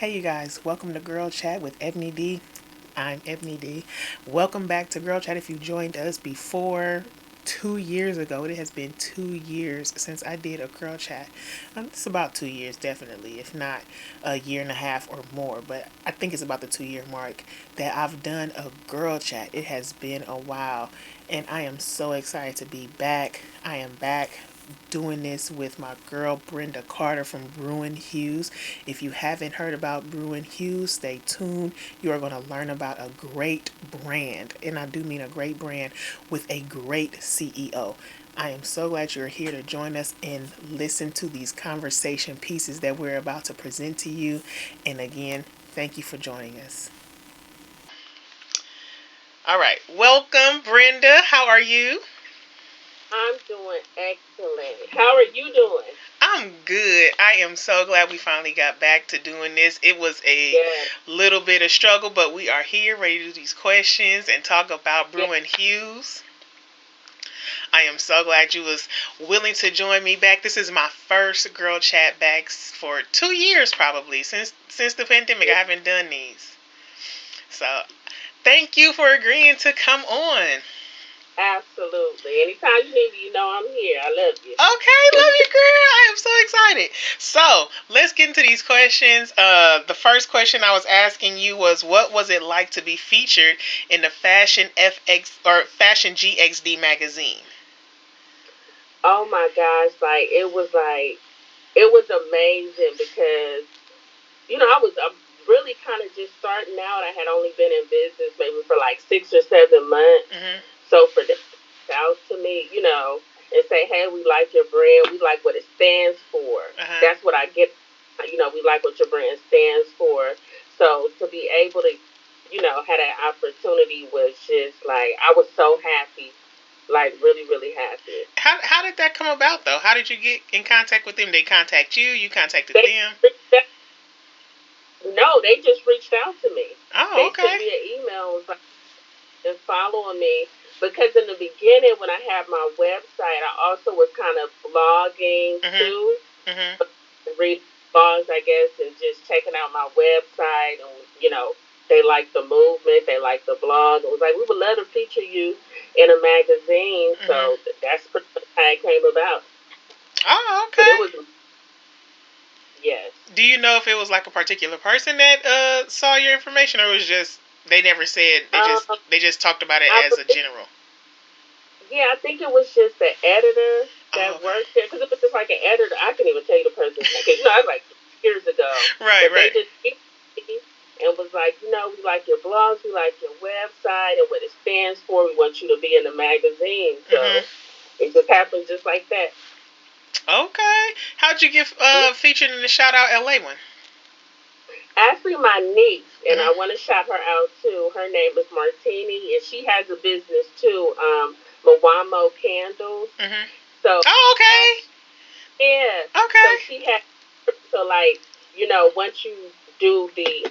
Hey, you guys, welcome to Girl Chat with Ebony D. I'm Ebony D. Welcome back to Girl Chat. If you joined us before 2 years ago, it has been 2 years since I did a Girl Chat. It's about 2 years, definitely, if not a year and a half or more, but I think it's about the 2 year mark that I've done a Girl Chat. It has been a while, and I am so excited to be back. I am back doing this with my girl Brenda Carter from Bruin Hues. If you haven't heard about Bruin Hues, stay tuned. You are going to learn about a great brand, and I do mean a great brand with a great CEO. I am so glad you're here to join us and listen to these conversation pieces that we're about to present to you. And again, thank you for joining us. All right. Welcome, Brenda. How are you? I'm doing excellent. How are you doing? I'm good. I am so glad we finally got back to doing this. It was a Yes, little bit of struggle, but we are here ready to do these questions and talk about yes. Bruin Hues. I am so glad you was willing to join me back. This is my first girl chat back for 2 years probably since the pandemic. I Yes. haven't done these. So thank you for agreeing to come on. Absolutely. Anytime you need me, you know I'm here. I love you. Okay, love you, girl. I am so excited. So let's get into these questions. The first question I was asking you was, what was it like to be featured in the Fashion FX or Fashion GXD magazine? Oh my gosh, it was amazing because I'm really kind of just starting out. I had only been in business maybe for like 6 or 7 months. Mhm. So for them to reach out to me, and say, "Hey, we like your brand. We like what it stands for." Uh huh. That's what I get. We like what your brand stands for. So to be able to, have that opportunity was just like I was so happy, like really, really happy. How did that come about though? How did you get in contact with them? They contact you. You contacted They them. reached out, no, they just reached out to me. Oh, They okay. sent me an email and was like, and following me because in the beginning when I had my website, I also was kind of blogging Mhm. too, Mhm. read blogs, I guess, and just checking out my website. And, they like the movement, they like the blog. It was like, we would love to feature you in a magazine. Mhm. So that's pretty much how it came about. Oh, But it okay. was, yes. Do you know if it was like a particular person that saw your information, or it was just they never said, Um, they just talked about it I as a believe, general? yeah, I think it was just the editor Oh, that okay. worked there because it was just like an editor. I couldn't even tell you the person's name because I was like 2 years ago, Right, but they right. just emailed me and was like, we like your blogs, we like your website and what it stands for. We want you to be in the magazine. Mhm. So it just happened just like that. Okay. How'd you get Mm. featured in the Shout Out LA one? Actually, my niece, and Mhm. I want to shout her out too. Her name is Martini, and she has a business too, Mawamo Candles. Mhm. So Oh, okay. actually, yeah. So Okay. she had so like once you do the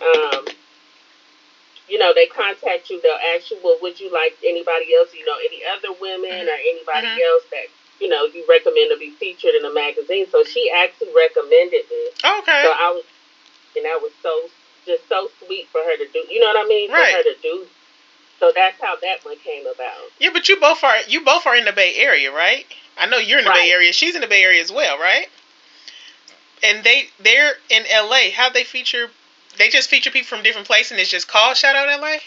they contact you, they'll ask you, well, would you like anybody else, any other women Mhm. or anybody Mhm. else that you recommend to be featured in a magazine. So she actually recommended me. So Okay. I was, and that was so just so sweet for her to do. You know what I mean? For Right. her to do. So that's how that one came about. Yeah, but you both are in the Bay Area, right? I know you're in the Bay Right. Area. She's in the Bay Area as well, right? And they're in LA. How they feature? They just feature people from different places, and it's just called Shout Out LA.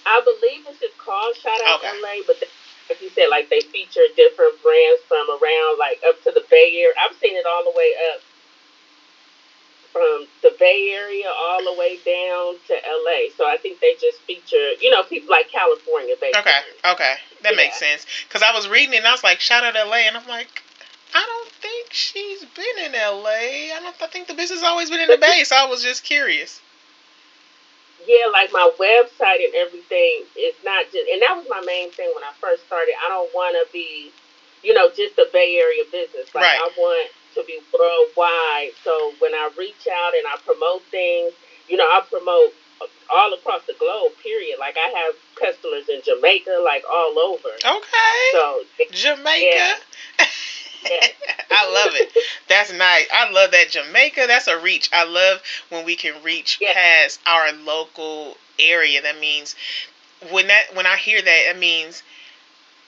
I believe it's just called Shout Out Okay. LA, but like you said, like they feature different brands from around, like up to the Bay Area. I've seen it all the way up from the Bay Area all the way down to LA. So I think they just feature, people like California, Okay. basically. Okay. That makes Yeah. sense. Cause I was reading it and I was like, Shout Out LA, and I'm like, I don't think she's been in LA. I don't. I think the business has always been in the But Bay. So I was just curious. yeah, like my website and everything is not just, and that was my main thing when I first started. I don't want to be, just a Bay Area business. Like Right. I want to be worldwide. So when I reach out and I promote things, I promote all across the globe. Period. Like I have customers in Jamaica, like all over. Okay. So Jamaica. yeah, Yes. I love it. That's nice. I love that. Jamaica, that's a reach. I love when we can reach Yes. past our local area. That means when I hear that, it means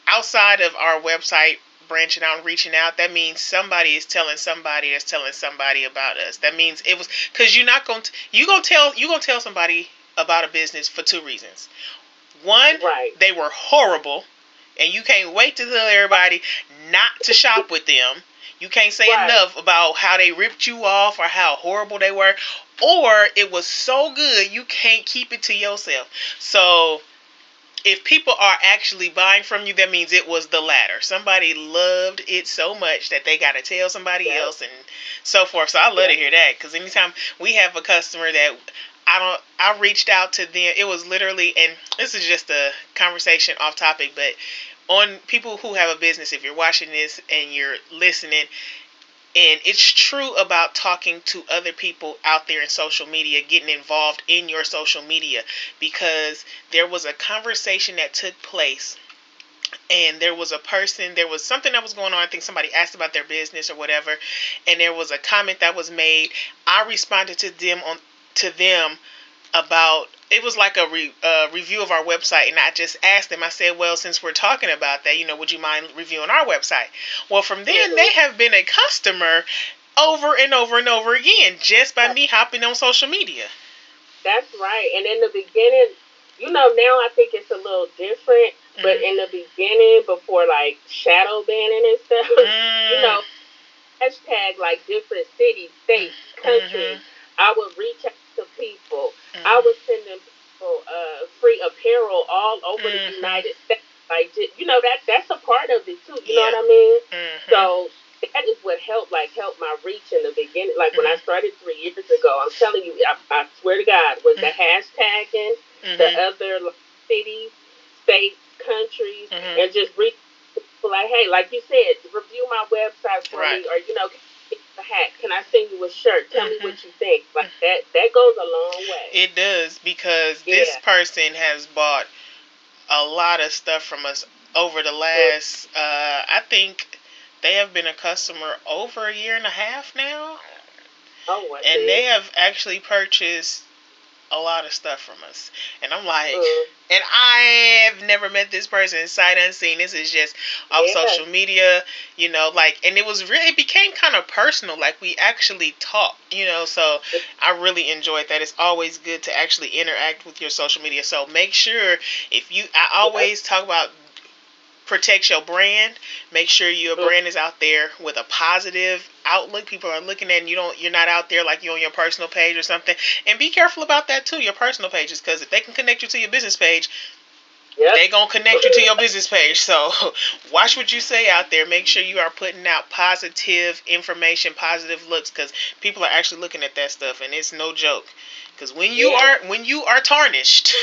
outside of our website branching out and reaching out, that means somebody is telling somebody that's telling somebody about us. That means it was because you're not going to you gonna tell somebody about a business for two reasons. One, Right. they were horrible, and you can't wait to tell everybody not to shop with them. You can't say Right. enough about how they ripped you off or how horrible they were. Or it was so good you can't keep it to yourself. So if people are actually buying from you, that means it was the latter. Somebody loved it so much that they got to tell somebody Yep. else and so forth. So I love Yep. to hear that, because anytime we have a customer that I reached out to them, it was literally, and this is just a conversation off topic, but on people who have a business, if you're watching this and you're listening, and it's true about talking to other people out there in social media, getting involved in your social media, because there was a conversation that took place, and there was something that was going on. I think somebody asked about their business or whatever, and there was a comment that was made. I responded to them about, it was like a review of our website, and I just asked them. I said, well, since we're talking about that, would you mind reviewing our website? Well, from then they have been a customer over and over and over again, just by me hopping on social media. That's right. And in the beginning, now I think it's a little different. But in the beginning, before like shadow banning and stuff, Mm. hashtag like different cities, states, countries, I would reach out to people. I would send them people free apparel all over the United States. Like, that's a part of it too. You know what I mean? So that is what helped my reach in the beginning. Like when I started 3 years ago, I'm telling you, I swear to God, was the hashtagging, the other cities, states, countries, and just reach people like, hey, like you said, review my website for me, or a hat. Can I send you a shirt? Tell me what you think. Like that goes a long way. It does, because this person has bought a lot of stuff from us over the last, I think they have been a customer over a year and a half now. Oh, what? And they have actually purchased a lot of stuff from us. And I'm like, and I have never met this person sight unseen. This is just off social media, and it became kind of personal. Like we actually talked, so I really enjoyed that. It's always good to actually interact with your social media. So make sure, I always talk about protect your brand. Make sure your brand is out there with a positive outlook. People are looking at, and you're not out there like you're on your personal page or something. And be careful about that too, your personal pages, because if they can connect you to your business page, they gonna connect you to your business page. So watch what you say out there. Make sure you are putting out positive information, positive looks, because people are actually looking at that stuff, and it's no joke. Because when you are tarnished,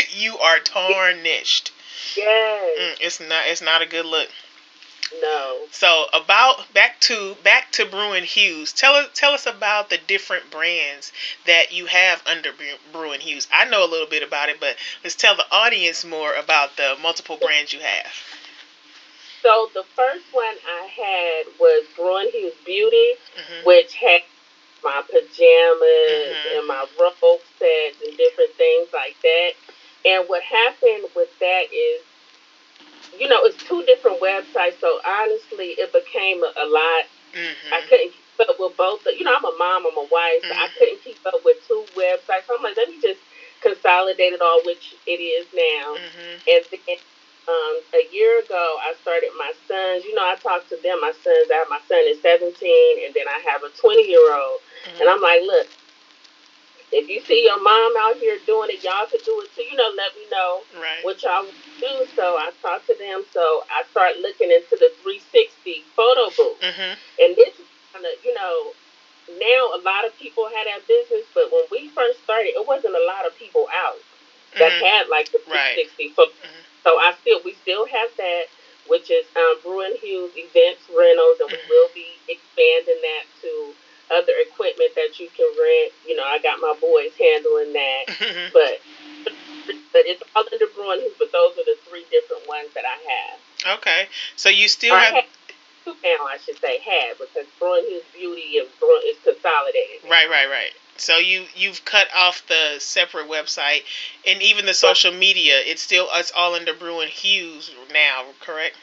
you are tarnished. Yes. It's not a good look. No. So back to Bruin Hues. Tell us about the different brands that you have under Bruin Hues. I know a little bit about it, but let's tell the audience more about the multiple brands you have. So the first one I had was Bruin Hues Beauty, which had my pajamas and my robe sets and different things like that. And what happened with that is, it's two different websites. So honestly, it became a lot. I couldn't keep up with both. I'm a mom, I'm a wife, so I couldn't keep up with two websites. So I'm like, let me just consolidate it all, which it is now. And then a year ago, I started my sons. I talk to them. My sons. My son is 17, and then I have a 20-year-old. And I'm like, look, if you see your mom out here doing it, y'all could do it too. Let me know what y'all do. So I talked to them. So I started looking into the 360 photo booth. And this kind of, now a lot of people had that business, but when we first started, it wasn't a lot of people out that had like the 360 photo. So we still have that, which is Bruin Hues Events Rentals, and we will be expanding that to other equipment that you can rent. I got my boys handling that, but it's all under Bruin Hues. But those are the three different ones that I have. Okay, so you still have. two now, I should say, had, because Bruin Hues Beauty and Bruin is consolidated now. Right. So you've cut off the separate website and even the Right. social media. It's all under Bruin Hues now, correct?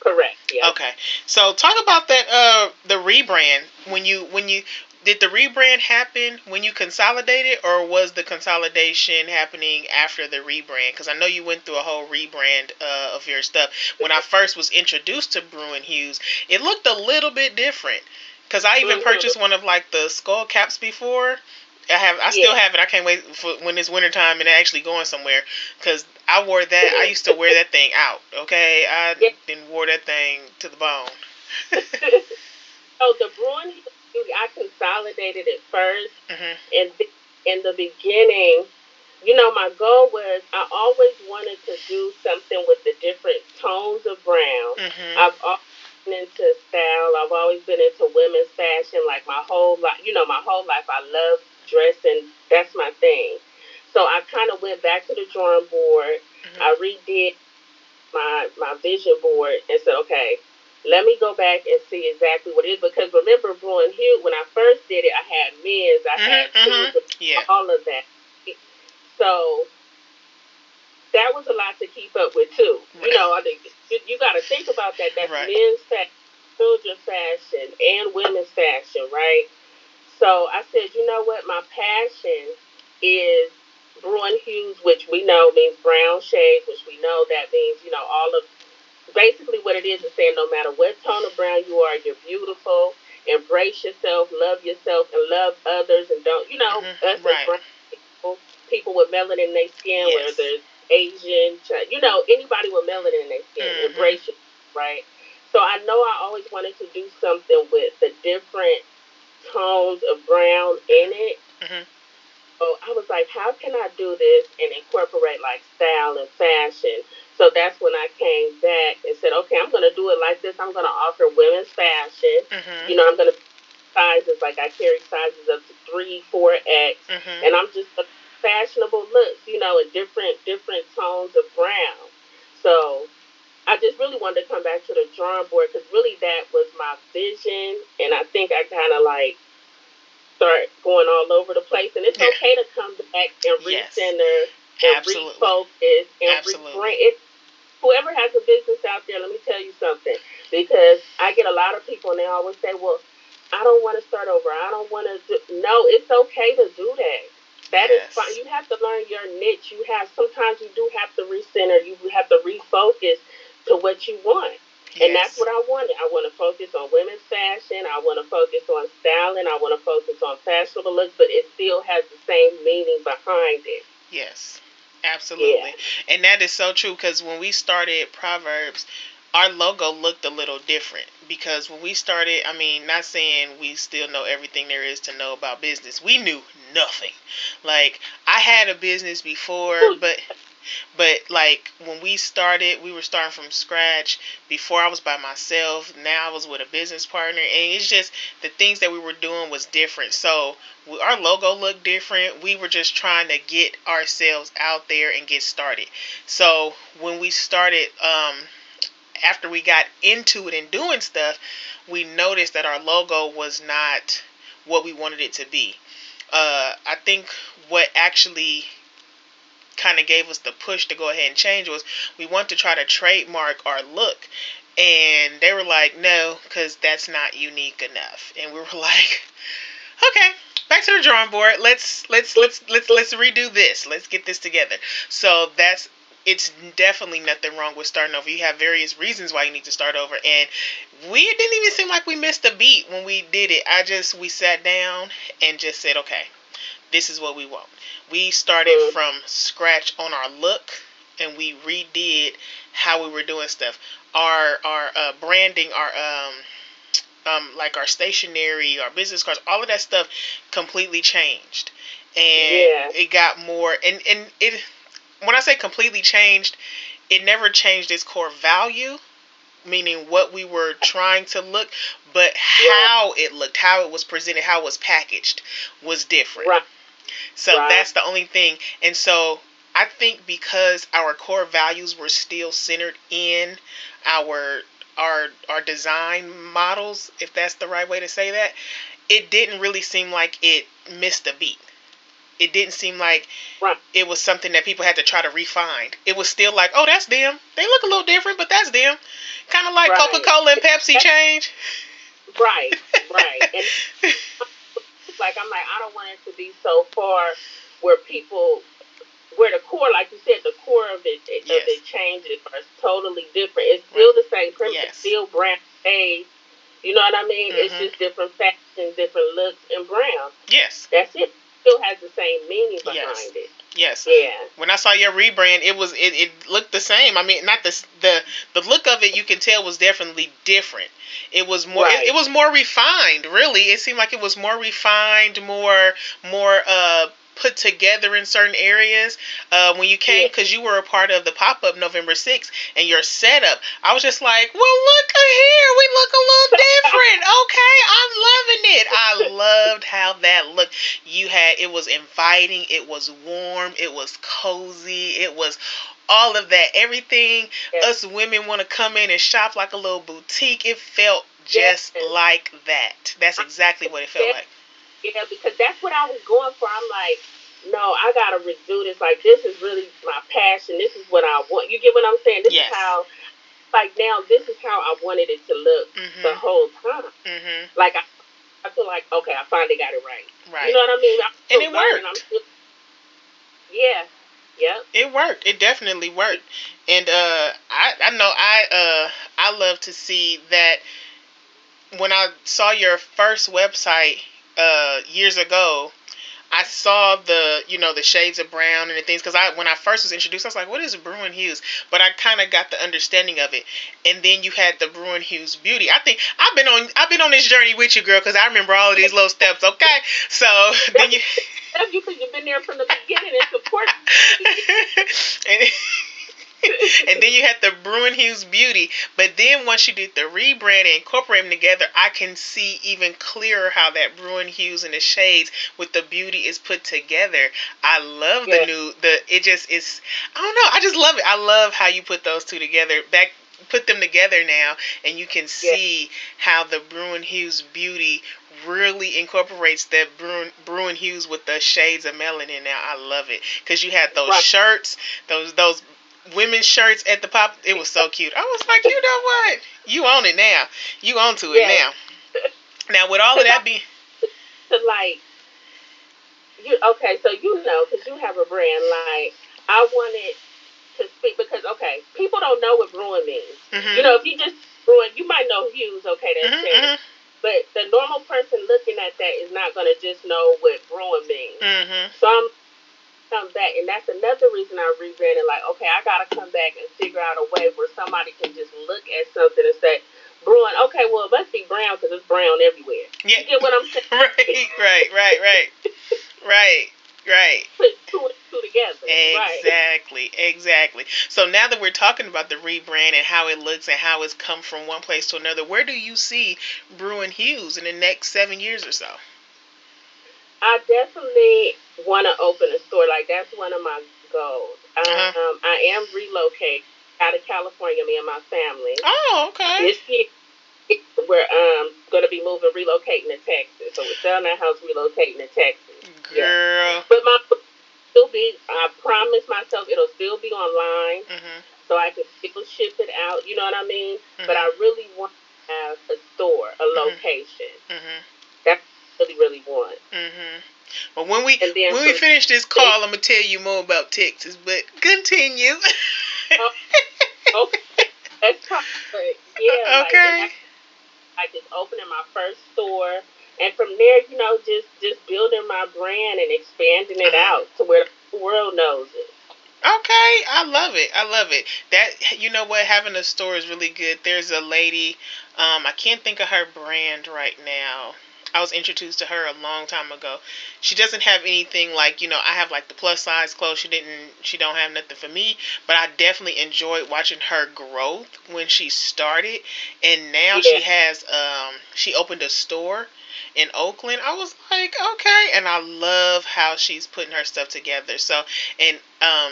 Correct. Yes. Okay. So talk about that the rebrand. When you did the rebrand happen when you consolidated, or was the consolidation happening after the rebrand? Because I know you went through a whole rebrand of your stuff. When I first was introduced to Bruin Hues, it looked a little bit different. Because I even Mhm. purchased one of like the skull caps before. I still Yeah. have it. I can't wait for when it's wintertime and actually going somewhere. Because I wore that. I used to wear that thing out. Okay, I Yeah. then wore that thing to the bone. So the Bruin Hues Beauty, I consolidated it first, Mhm. and in the beginning, my goal was I always wanted to do something with the different tones of brown. Mhm. I've always been into style. I've always been into women's fashion. Like my whole life, my whole life, I love dressing. That's my thing. So I kind of went back to the drawing board. Mhm. I redid my vision board and said, okay, let me go back and see exactly what it is. Because remember, Bruin Hugh, when I first did it, I had men's, I Mhm. had Mhm. children, Yeah. all of that. So that was a lot to keep up with too. Right. I think you got to think about that. That's Right. men's fashion, children's fashion, and women's fashion, right? So I said, you know what? My passion is Bruin Hues, which we know means brown shades, which we know that means, all of basically what it is saying no matter what tone of brown you are, you're beautiful. Embrace yourself, and love others. And don't, Mhm. us as Right. brown people with melanin in their skin, whether Yes. there's Asian, anybody with melanin in their skin, Mhm. embrace it, right? So I know I always wanted to do something with the different tones of brown in Mhm. it. Mhm. So I was like, how can I do this and incorporate like style and fashion? So that's when I came back and said, okay, I'm going to do it like this. I'm going to offer women's fashion. Mhm. I'm going to sizes, like I carry sizes up to 3, 4X, Mhm. and I'm just fashionable looks, in different tones of brown. So I just really wanted to come back to the drawing board because really that was my vision, and I think I kind of like start going all over the place. And it's Yeah. okay to come back and Yes. recenter and Absolutely. refocus and Absolutely. rebrand. Whoever has a business out there, let me tell you something. Because I get a lot of people and they always say, well, I don't want to start over. I don't want to do. No, it's okay to do that. That is fine. Yes. You have to learn your niche. Sometimes you do have to recenter. You have to refocus to what you want. And that's Yes. what I wanted. I want to focus on women's fashion. I want to focus on styling. I want to focus on fashionable looks, but it still has the same meaning behind it. Yes. Yeah. Absolutely. And that is so true because when we started Proverbs, our logo looked a little different because when we started, I mean, not saying we still know everything there is to know about business. We knew nothing. Like I had a business before, but like when we started, we were starting from scratch. Before I was by myself. Now I was with a business partner, and it's just the things that we were doing was different. So our logo looked different. We were just trying to get ourselves out there and get started. So when we started, after we got into it and doing stuff, we noticed that our logo was not what we wanted it to be. I think what actually kind of gave us the push to go ahead and change was we want to try to trademark our look, and they were like no, because that's not unique enough. And we were like, okay, back to the drawing board. Let's redo this. Let's get this together. So that's it's definitely nothing wrong with starting over. You have various reasons why you need to start over, and we didn't even seem like we missed a beat when we did it. We sat down and just said, okay, this is what we want. We started Mm. from scratch on our look, and we redid how we were doing stuff. Our branding, our like our stationery, our business cards, all of that stuff completely changed, and Yeah. it got more. And it when I say completely changed, it never changed its core value, meaning what we were trying to look, but Right. how it looked, how it was presented, how it was packaged was different. Right. So Right. that's the only thing. And so I think because our core values were still centered in our our design models, if that's the right way to say that, it didn't really seem like it missed a beat. It didn't seem like Right. it was something that people had to try to refine. It was still like, oh, that's them. They look a little different, but that's them. Kind of like Right. Coca-Cola and Pepsi change. Right. Right. And like I'm like I don't want it to be so far where people where the core, like you said, the core of Yes. it changes or it's totally different. It's still Right. the same premise. It's Yes. still brown shades. You know what I mean? It's Mhm. just different fashion, different looks, and brown. Yes. That's it. Still has the same meaning Yes. behind it. Yes. Yeah. When I saw your rebrand, it looked the same. I mean, not the look of it. You can tell was definitely different. It was more. It Right. was more refined. Really, it seemed like it was more refined, more put together in certain areas. When you came, Yeah. because you were a part of the pop up November 6th, and your setup, I was just like, well, look here, we look a little different. Okay, I'm loving it. I loved how that looked. It was inviting, it was warm, it was cozy, it was all of that. Everything Yeah. us women want to come in and shop like a little boutique. It felt Yes. just like that. That's I exactly what it felt said, like. yeah, because that's what I was going for. I'm like, no, I gotta redo this. Like, this is really my passion. This is what I want. You get what I'm saying? This is Yes. how, like, now this is how I wanted it to look the Mhm. whole time. Mhm. Like, I feel like, okay, I finally got it right. You Right. know what I mean? I'm And still it learning. I'm worked. still, yeah, yep, It worked. It definitely worked. And I know I love to see that when I saw your first website years ago, I saw the shades of brown and the things, because when I first was introduced, I was like, what is Bruin Hues? But I kind of got the understanding of it, and then you had the Bruin Hues beauty. I think I've been on this journey with you, girl, because I remember all of these little steps. Okay, so then that's you that's you because you've been there from the beginning and support and, and then you had the Bruin Hues Beauty. But then once you did the rebrand and incorporate them together, I can see even clearer how that Bruin Hues and the shades with the beauty is put together. I love the yeah, new the it just is I don't know, I just love it. I love how you put those two together. Put them together now, and you can yeah, see how the Bruin Hues Beauty really incorporates that Bruin Hues with the shades of melanin. Now I love it because you had those right. shirts, those women's shirts at the pop. It was so cute. I was like, you know what? You own it now. You own to it Yes, now. Now with all of because that I being, to like you. Okay, so you know, because you have a brand. Like I wanted to speak because okay, people don't know what Bruin means. You mhm, know, if you just Bruin, you might know Hughes. Okay, that's mhm, shade. mhm, But the normal person looking at that is not gonna just know what Bruin means. mhm. So I'm come back, and that's another reason I rebranded. Like, okay, I gotta come back and figure out a way where somebody can just look at something and say, "Bruin, okay, well, it must be brown because it's brown everywhere." Yeah. You get what I'm saying? Right, right, right, right, right, right. Put two and two together, right? Exactly, exactly. So now that we're talking about the rebrand and how it looks and how it's come from one place to another, where do you see Bruin Hughes in the next 7 years or so? I definitely want to open a store. Like that's one of my goals. Uh huh. I am relocating out of California, me and my family. Oh, okay. This year, we're going to be moving, relocating to Texas. So we're selling our house, relocating to Texas. Yeah, Girl. but my still be. I promise myself it'll still be online, Mhm. so I can still ship it out. You know what I mean? But I Mhm. really want to have a store, a Mhm. location. Mhm. That's what I really, really want. Mhm. But when we And then when we from finish this call, I'm gonna tell you more about Texas. But continue. oh, okay, that's probably yeah, like and Okay. that's like just opening my first store, and from there, you know, just building my brand and expanding Uh it huh. out to where the world knows it. Okay, I love it. I love it. That you know what, having a store is really good. There's a lady, I can't think of her brand right now. I was introduced to her a long time ago. She doesn't have anything like, I have like the plus size clothes. She don't have nothing for me, but I definitely enjoyed watching her growth when she started, and now Yeah, she opened a store, in Oakland. I was like, okay, and I love how she's putting her stuff together. So, and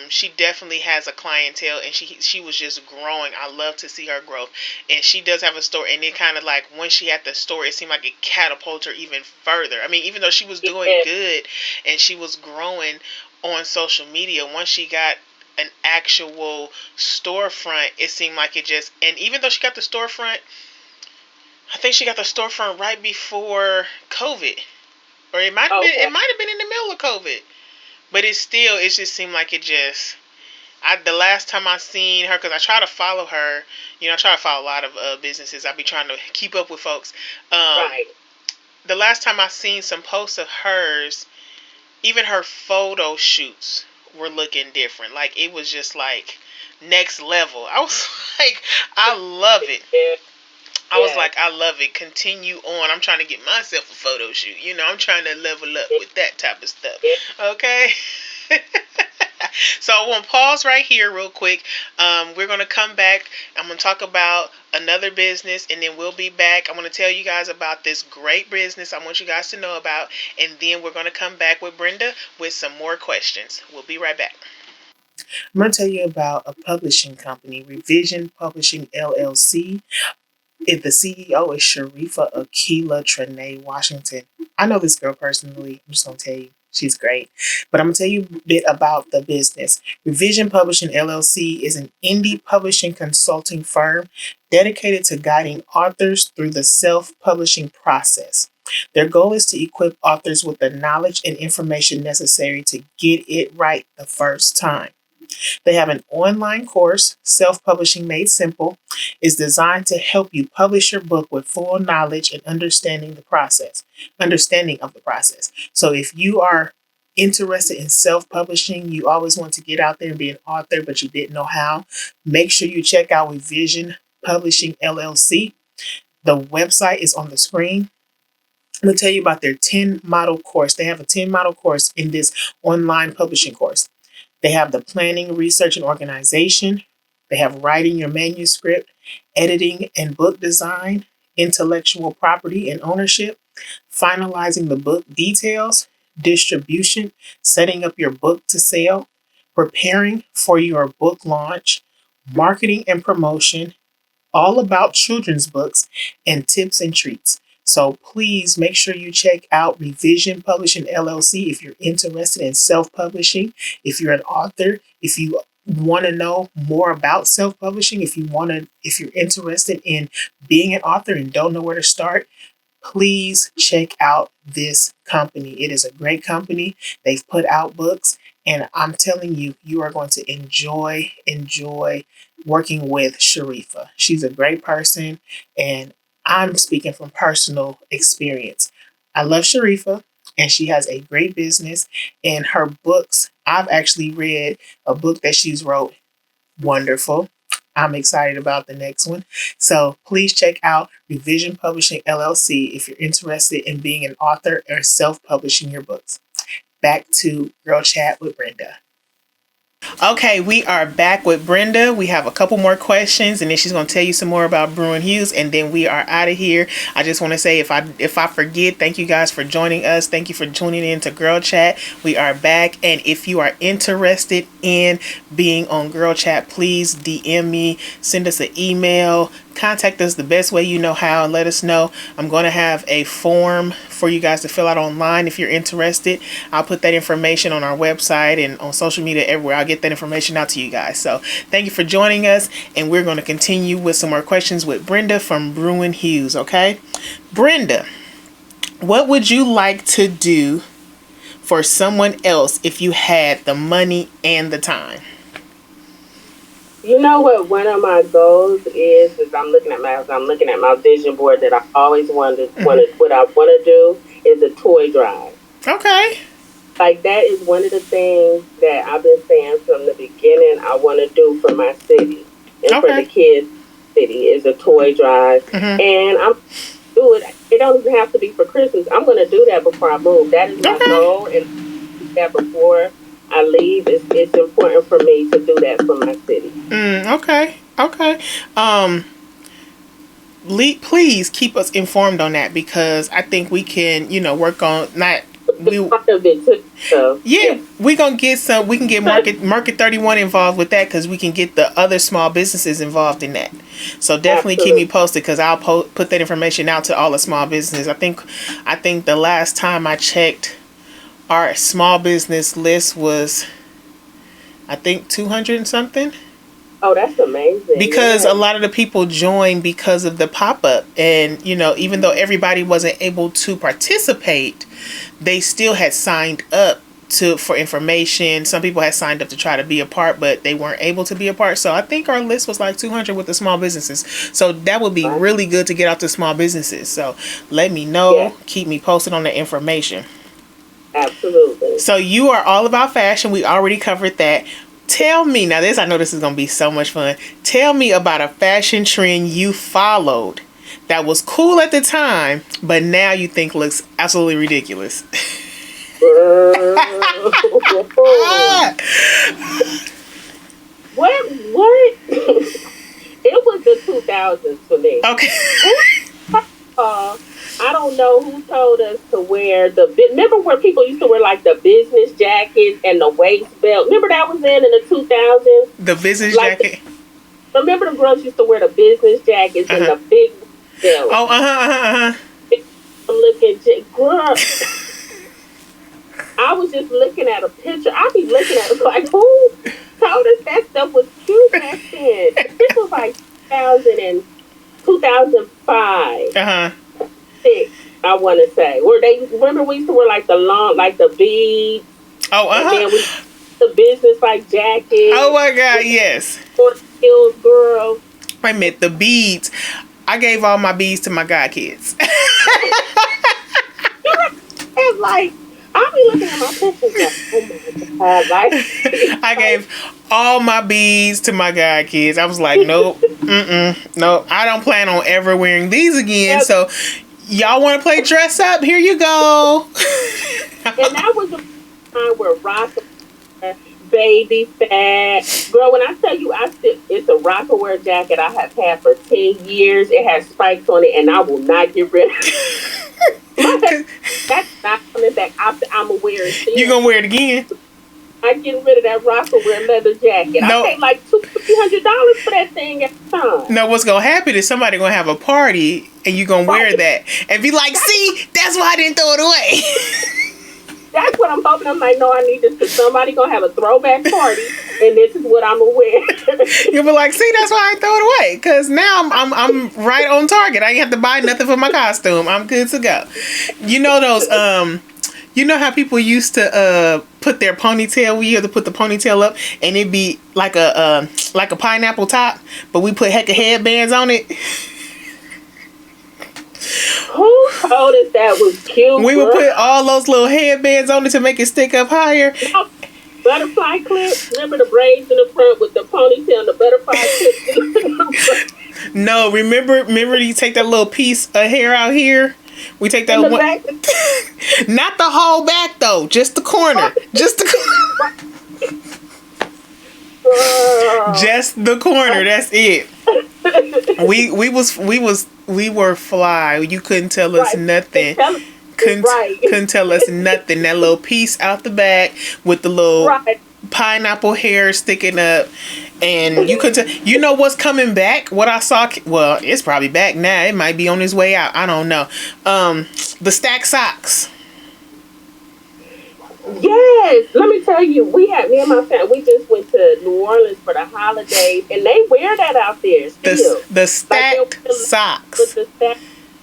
she definitely has a clientele, and she was just growing. I love to see her growth, and she does have a store, and it kind of like once she had the store, it seemed like it catapulted her even further. I mean, even though she was doing Yeah. good and she was growing on social media, once she got an actual storefront, it seemed like it just, and even though she got the storefront, I think she got the storefront right before COVID, or it Okay. might have been in the middle of COVID. But it just seemed like it just. The last time I seen her, because I try to follow her, I try to follow a lot of businesses. I be trying to keep up with folks. Um, Right. the last time I seen some posts of hers, even her photo shoots were looking different. Like it was just like next level. I was like, I love it. Yeah. I was Yeah. like, I love it. Continue on. I'm trying to get myself a photo shoot. I'm trying to level up with that type of stuff. Yeah. Okay. So I want to pause right here real quick. We're going to come back. I'm going to talk about another business, and then we'll be back. I'm going to tell you guys about this great business I want you guys to know about, and then we're going to come back with Brenda with some more questions. We'll be right back. I'm going to tell you about a publishing company, Revision Publishing LLC. If the CEO is Sharifa Akila Trene Washington. I know this girl personally. I'm just going to tell you. She's great. But I'm going to tell you a bit about the business. Revision Publishing LLC is an indie publishing consulting firm dedicated to guiding authors through the self-publishing process. Their goal is to equip authors with the knowledge and information necessary to get it right the first time. They have an online course, Self Publishing Made Simple, is designed to help you publish your book with full knowledge and understanding of the process. So if you are interested in self-publishing, you always want to get out there and be an author, but you didn't know how, make sure you check out Revision Publishing LLC. The website is on the screen. I'm going to tell you about their 10 model course. They have a 10 model course in this online publishing course. They have the planning, research, and organization. They have writing your manuscript, editing and book design, intellectual property and ownership, finalizing the book details, distribution, setting up your book to sale, preparing for your book launch, marketing and promotion, all about children's books, and tips and treats. So please make sure you check out Revision Publishing LLC if you're interested in self-publishing, if you're an author, if you want to know more about self-publishing, if you're interested in being an author and don't know where to start, please check out this company. It is a great company. They've put out books, and I'm telling you, you are going to enjoy working with Sharifa. She's a great person, and I'm speaking from personal experience. I love Sharifa, and she has a great business, and her books, I've actually read a book that she's wrote. Wonderful. I'm excited about the next one. So please check out Revision Publishing LLC if you're interested in being an author or self-publishing your books. Back to Girl Chat with Brenda. Okay, we are back with Brenda. We have a couple more questions, and then she's going to tell you some more about Bruin Hues, and then we are out of here. I just want to say, if I forget, thank you guys for joining us. Thank you for tuning in to Girl Chat. We are back, and if you are interested in being on Girl Chat, please DM me, send us an email, contact us the best way you know how, and let us know. I'm going to have a form for you guys to fill out online if you're interested. I'll put that information on our website and on social media everywhere. I'll get that information out to you guys. So thank you for joining us, and we're going to continue with some more questions with Brenda from Bruin Hues. Okay, Brenda, what would you like to do for someone else if you had the money and the time? You know what? One of my goals is I'm looking at my vision board that I always wanted. What I want to do is a toy drive. Okay. Like that is one of the things that I've been saying from the beginning. I want to do for my city and for the Okay. kids' city is a toy drive, and I'm do it. It don't even have to be for Christmas. I'm going to do that before I move. That is my Okay. goal, and that before I leave, it's important for me to do that for my city. Okay. Okay. Um, please keep us informed on that, because I think we can, work on not we. Part of it too. So Yeah, we can get Market 31 involved with that, because we can get the other small businesses involved in that. So definitely keep me posted, because I'll put that information out to all the small businesses. I think the last time I checked, our small business list was, I think, 200 and something. Oh, that's amazing. Because a lot of the people joined because of the pop-up, and even though everybody wasn't able to participate, they still had signed up for information. Some people had signed up to try to be a part, but they weren't able to be a part. So I think our list was like 200 with the small businesses. So that would be really good to get out to small businesses. So let me know. Yeah. Keep me posted on the information. Absolutely. So you are all about fashion. We already covered that. Tell me, now I know this is going to be so much fun. Tell me about a fashion trend you followed that was cool at the time, but now you think looks absolutely ridiculous. What? It was the 2000s for me. Okay. I don't know who told us to wear remember where people used to wear like the business jackets and the waist belt? Remember that was in the 2000s? The business jacket? Remember the girls used to wear the business jackets and the big belt? Oh, Looking, girl. I was just looking at a picture. I be looking at it like, who told us that stuff was cute back then? This was like 2005. 6, I want to say. Remember we used to wear like the beads. Oh, and then the business like jacket. Oh my God, yes. Heels, girl. Wait a minute, the beads. I gave all my beads to my god kids. It's like, I'll be looking at my pictures like, oh my God, like. I gave all my beads to my god kids. I was like, nope, nope. I don't plan on ever wearing these again. Yep. So y'all want to play dress up? Here you go. And that was the time where Rockaware, baby fat. Girl, when I tell you, it's a Rockaware jacket I have had for 10 years. It has spikes on it, and I will not get rid of it. That's not coming back. I'm going to wear it. You going to wear it again? I'm getting rid of that Rockaware leather jacket. No. I paid like $200-$300 for that thing at the time. No, what's going to happen is somebody going to have a party and you going to wear that and be like, see, that's why I didn't throw it away. That's what I'm hoping. I'm like, no, I need this because somebody going to have a throwback party and this is what I'm going to wear. You'll be like, see, that's why I throw it away, because now I'm right on target. I ain't have to buy nothing for my costume. I'm good to go. You know those, you know how people used to put their ponytail, we had to put the ponytail up and it'd be like a pineapple top, but we put heck of headbands on it. Who told us that was cute? We would put all those little headbands on it to make it stick up higher. Butterfly clips. Remember the braids in the front with the ponytail and the butterfly clips? No, remember you take that little piece of hair out here? We take that one. Back. Not the whole back though, just the corner. Just the just the corner. That's it. We were fly. You couldn't tell us nothing. Couldn't tell us nothing. That little piece out the back with the little pineapple hair sticking up, and you could tell. You know what's coming back? What I saw. Well, it's probably back now. It might be on its way out. I don't know. The stack socks. Yes, let me tell you, me and my family, we just went to New Orleans for the holidays, and they wear that out there still. The stacked socks.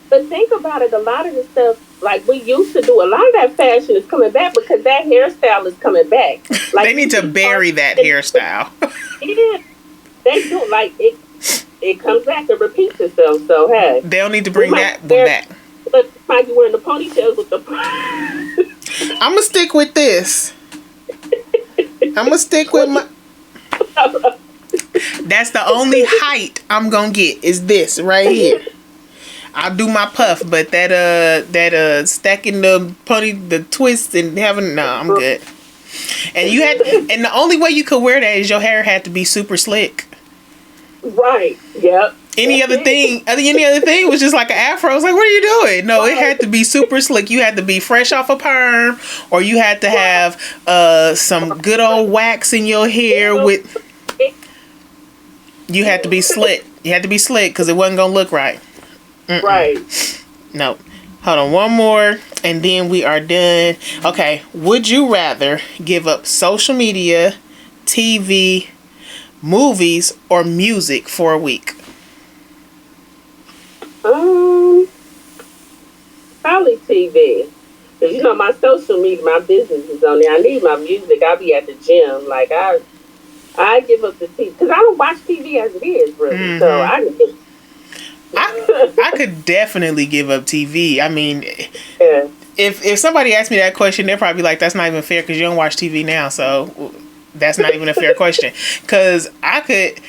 But think about it, a lot of the stuff, like we used to do, a lot of that fashion is coming back because that hairstyle is coming back. Like they need to bury that hairstyle. Yeah, they do. Like it comes back and repeats itself. So hey, they'll need to bring that one back. But might be wearing the ponytails with the. I'm gonna stick with this. I'm gonna stick with my. That's the only height I'm gonna get is this right here. I'll do my puff, but that stacking the twist and having I'm good. And the only way you could wear that is your hair had to be super slick. Right. Yep. Any That's other it. thing, any other thing was just like an afro. I was like, what are you doing? No, it Right. had to be super slick. You had to be fresh off a perm, or you had to Right. have some good old wax in your hair Well, with. You had to be slick. You had to be slick because it wasn't gonna look right. right. No. Hold on, one more, and then we are done. Okay. Would you rather give up social media, TV, movies, or music for a week? Um, Probably TV. Cause you know my social media, my business is on there. I need my music. I be at the gym. Like I give up the TV because I don't watch TV as it is really. So Mm-hmm. I need. I I could definitely give up TV. I mean, Yeah. if somebody asked me that question, they're probably like, "That's not even fair because you don't watch TV now." So that's not even a fair question. Because I could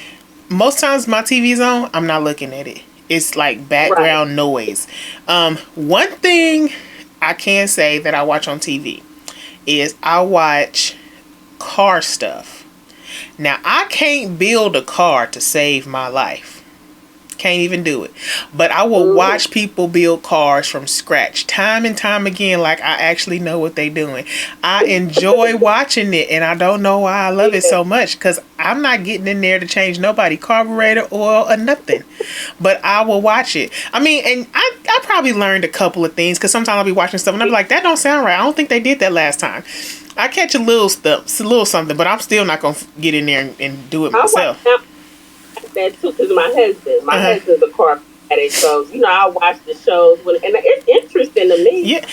most times my TV's on, I'm not looking at it. It's like Right. background noise. One thing I can say that I watch on TV is I watch car stuff. Now I can't build a car to save my life. Can't even do it. But I will Hmm. watch people build cars from scratch time and time again, like I actually know what they're doing. I enjoy watching it, and I don't know why I love it Yeah. so much because I'm not getting in there to change nobody carburetor, oil, or nothing. But I will watch it. I mean, and I probably learned a couple of things because sometimes I'll be watching stuff and I'll be like, that don't sound right. I don't think they did that last time. I catch a little stuff, a little something, but I'm still not going to get in there and do it I watch myself. that too because my Uh huh. husband's a car addict. So I watch the shows when, and it's interesting to me. Yeah,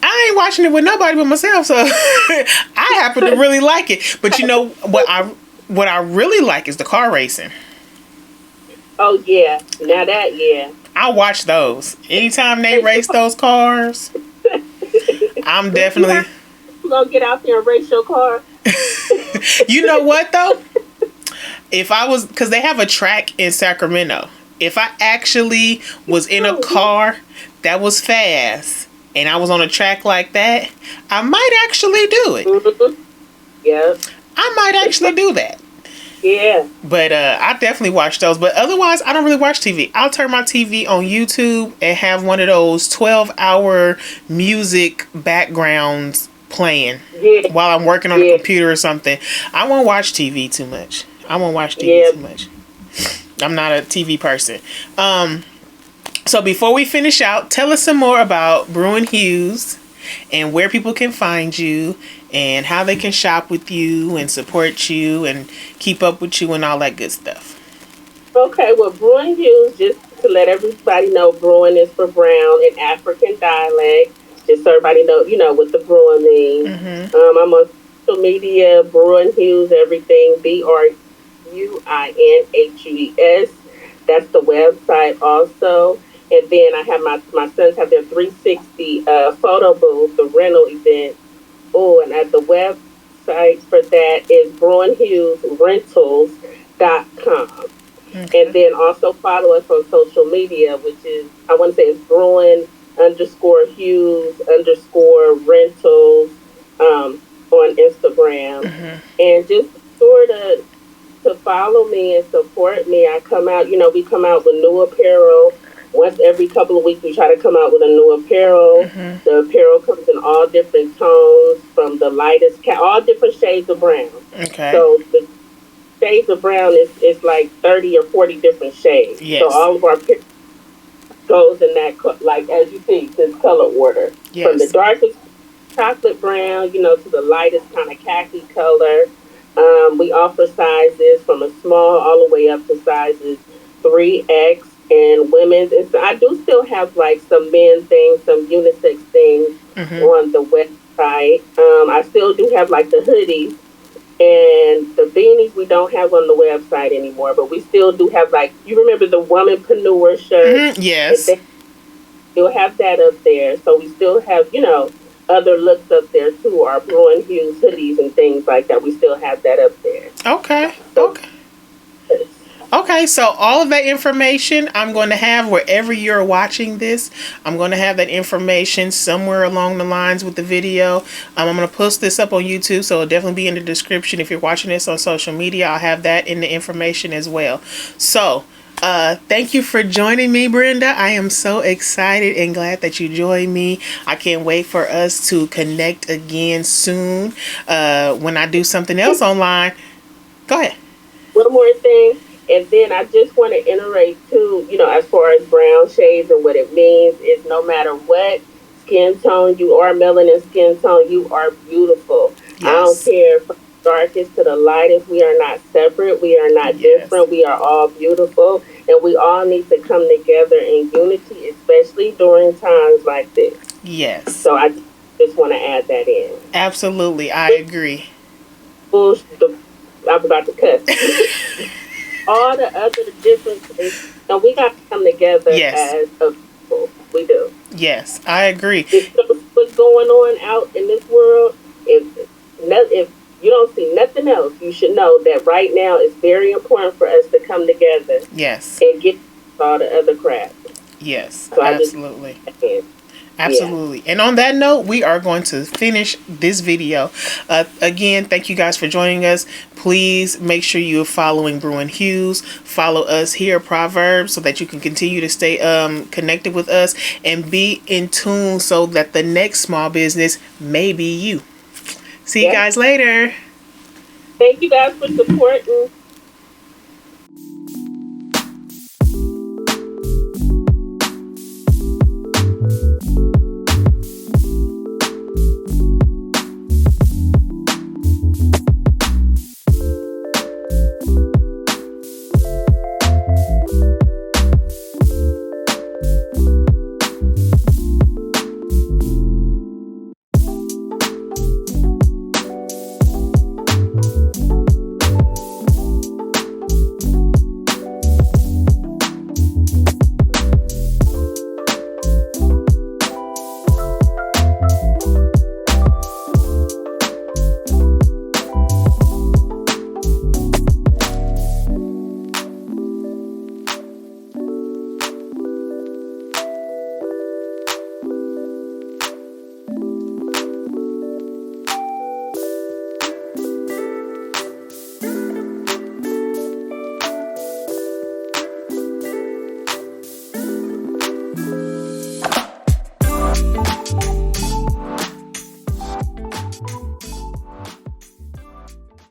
I ain't watching it with nobody but myself, so I happen to really like it. But you know what I really like is the car racing. Oh yeah, now that yeah. I watch those anytime they race those cars. I'm Do you definitely. have to go get out there and race your car? You know what though? If I was, because they have a track in Sacramento. If I actually was in a Oh, yeah. car that was fast and I was on a track like that, I might actually do it. Mhm. Yeah. I might actually do that. Yeah. But I definitely watch those. But otherwise, I don't really watch TV. I'll turn my TV on YouTube and have one of those 12-hour music backgrounds playing Yeah. while I'm working on a Yeah. computer or something. I won't watch TV too much. I won't watch TV Yeah. too much. I'm not a TV person. So before we finish out, tell us some more about Bruin Hues and where people can find you and how they can shop with you and support you and keep up with you and all that good stuff. Okay. Well, Bruin Hues, just to let everybody know, Bruin is for brown in African dialect. Just so everybody know, what the Bruin means. Mm-hmm. I'm on social media, Bruin Hues, everything. BRUINHUES. That's the website also. And then I have my sons have their 360 photo booth, the rental event. Oh, and at the website for that is BruinHuesRentals.com. And Okay. then also follow us on social media, which is, I want to say it's Bruin underscore Hughes underscore rentals on Instagram. Mm-hmm. And just sort of to follow me and support me. We come out with new apparel. Once every couple of weeks, we try to come out with a new apparel. Mm-hmm. The apparel comes in all different tones, from the lightest, all different shades of brown. Okay. So the shades of brown is like 30 or 40 different shades. So Yes. all of our pictures goes in that, like as you see, this color order. From the Yes. darkest chocolate brown, to the lightest kind of khaki color. We offer sizes from a small all the way up to sizes 3X and women's. And so I do still have like some men things, some unisex things Mm-hmm. on the website. I still do have like the hoodies and the beanies we don't have on the website anymore, but we still do have, like, you remember the womanpreneur shirts? Mm-hmm. And Yes. they still have that up there. So we still have, other looks up there too, our Bruin Hues hoodies and things like that. We still have that up there. Okay. So Okay. Okay, so all of that information I'm going to have wherever you're watching this. I'm going to have that information somewhere along the lines with the video. I'm going to post this up on YouTube, so it'll definitely be in the description. If you're watching this on social media, I'll have that in the information as well. So, thank you for joining me, Brenda. I am so excited and glad that you joined me. I can't wait for us to connect again soon when I do something else online. Go ahead. One more thing, and then I just want to iterate too, as far as brown shades and what it means is no matter what skin tone you are, melanin skin tone, you are beautiful. I don't Yes. care from the darkest to the lightest. We are not separate. We are not Yes. different. We are all beautiful, and we all need to come together in unity, especially during times like this. Yes. So I just want to add that in. Absolutely. I agree. Bullsh- the, I'm about to cuss. All the other differences, and we got to come together Yes. as a people. We do. Yes. I agree. If you know what's going on out in this world, if you don't see nothing else, you should know that right now it's very important for us to come together Yes. and get all the other crap. Yes. So I just, Absolutely. yeah. Absolutely. And on that note, we are going to finish this video. Again, thank you guys for joining us. Please make sure you're following Bruin Hues. Follow us here at Proverbs so that you can continue to stay connected with us and be in tune so that the next small business may be you. See you Yep. guys later. Thank you guys for supporting.